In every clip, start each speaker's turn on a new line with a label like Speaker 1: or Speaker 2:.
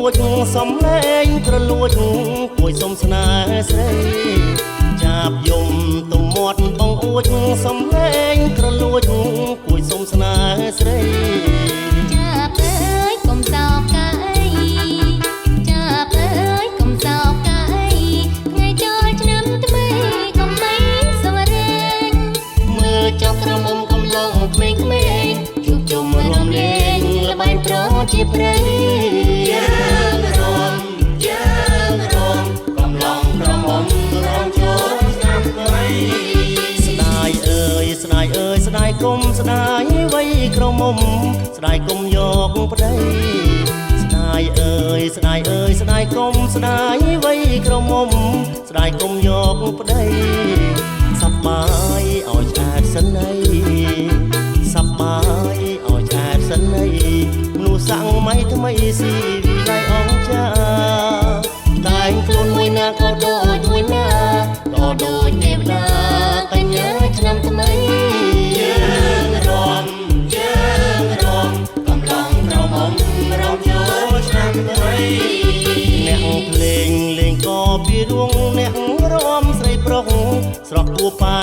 Speaker 1: ួចសំឡេងក្រលួចគួយសុំស្នេហ៍ស្រីចាប់យំទុំមាត់បងអួចសំឡេងក្រលួចគួយសុំស្នេហ៍ស្រី
Speaker 2: ចាប់អើយកុំសោកកាអីចាប់អើយកុំសោកកាអីថ្ងៃចូលឆ្នាំថ្មីកុំបីសវរេង
Speaker 1: មើលចុះក្រមុំកំឡុងក្មេងៗជួបជុំរំលែងល្បែងប្រជាព្រៃយើងរំកំឡុងក្រមុំរំចូលឆ្នាំថ្មីស្ដាយអើយស្ដាយអើយស្ដាយគុំស្ដាយវ័យក្រមុំស្ដាយគុំយកប្តីស្ដាយអើយស្ដាយអើយស្ដាយគុំស្ដាយវ័យក្រមុំស្ដាយគុំយកប្តីសប្បាយឲ្យឆ្អាតសិនអីសប្បាយឲ្យឆ្អាតសិនអីមនុស្សសាំងម៉ៃថ្មីស៊ីវិល័យអង្គចាតែងខ្លួនមួយណាក៏ដូចមួយណាក៏ដូចទេវតាកញ្ញាឆ្នាំថ្មីយើងរំកំឡុងក្រមុំរំចូលឆ្នាំថ្មីអ្នកភ្លេងលេងក៏ពីរួងអ្នករំស្រីប្រុសស្រស់គួរប៉ា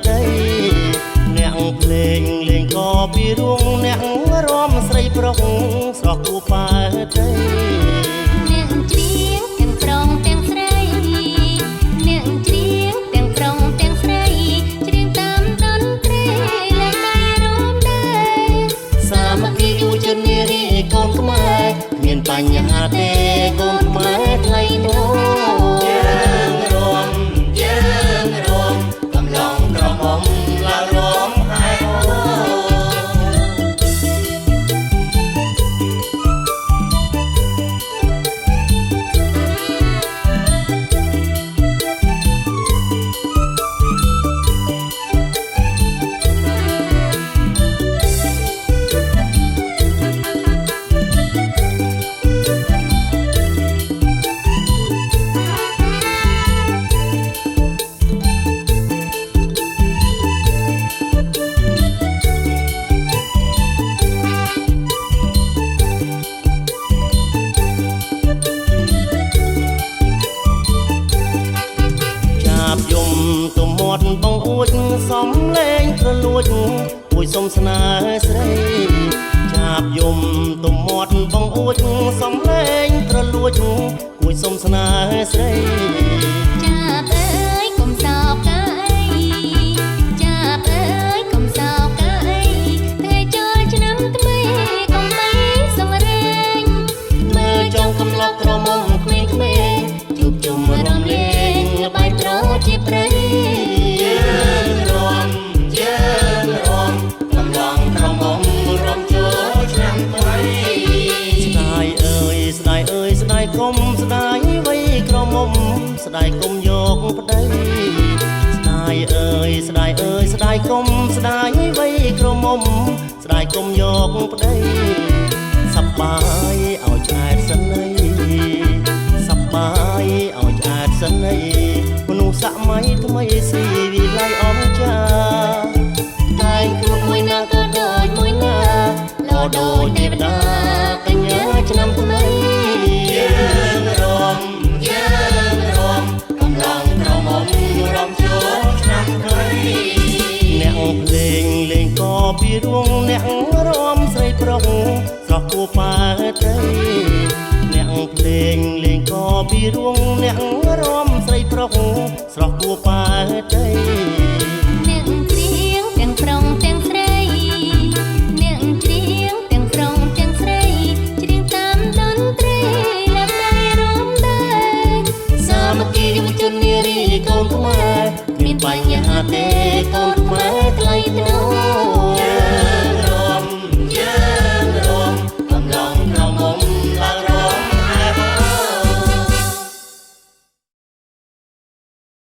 Speaker 1: តីអ្នកភ្លេងលេងក៏ពីរួងអ្នករំស្រីប្រុសស្រស់គួរប៉ាតី
Speaker 2: អ្នកច្រៀងទាំងប្រុងទាំងស្រីអ្នកច្រៀងទាំងប្រុងទាំងស្រីច្រៀងតាមតន្ត្រីលែងដៃរំដែរ
Speaker 1: សាមគ្គីយុវជននារីកូនខ្មែរគ្មានបញ្ហាទេកូនខ្មែរថ្លៃនោះយើងរំកំឡុងក្រមុំឡើងរំហើយយំទុំមាត់បងអួចសំលេងក្រលួចគួយសុំស្នេហ៍ស្រីចាប់យំទុំមាត់បងអួចសំលេងក្រលួចគួយសុំស្នេហ៍ស្រី
Speaker 2: ចាប់អើយកុំសោកកាអីចាប់អើយកុំសោកកាអីថ្ងៃចូលឆ្នាំថ្មីកុំបីសវរេង
Speaker 1: មើលចង់កំឡុកក្រមុំក្មេងៗជួបជុំរំលែងល្បែងប្រជាព្រៃយើងរំកំឡុងក្រមុំរំចូលឆ្នាំថ្មីស្ដាយអើយស្ដាយអើយស្ដាយគុំស្ដាយវ័យក្រមុំស្ដាយគុំយកប្តីស្ដាយអើយស្ដាយអើយស្ដាយគុំស្ដាយវ័យក្រមុំស្ដាយគុំយកប្តីសប្បាយឲ្យឆ្អែតសិនអីសប្បាយឲ្យឆ្អែតសិនអីមនុស្សសម័យថ្មីស៊ីវិល័យអង្គចាតែងខ្លួនមួយណាក៏ដូចមួយណាលោដូចទេវតាកញ្ញាឆ្នាំថ្មីយើងរំកំឡុងក្រមុំរំចូលឆ្នាំថ្មីអ្នកភ្លេងលេងក៏ពីរួងអ្នករំស្រីប្រុសស្រស់គួរប៉ាតីអ្នកភ្លេងលេងក៏ពីរួងអ្នករំស្រីប្រុសស្រស់គួរប៉ាតី
Speaker 2: អ្នកច្រៀងទាំងប្រុងទាំងស្រីអ្នកច្រៀងទាំងប្រុងទាំងស្រីច្រៀងតាមតន្ត្រីលែងដៃរំដែរ
Speaker 1: សាមគ្គីយុវជននារីកូនខ្មែរគ្មានបញ្ហាទេកូនខ្មែរថ្លៃថ្នូរ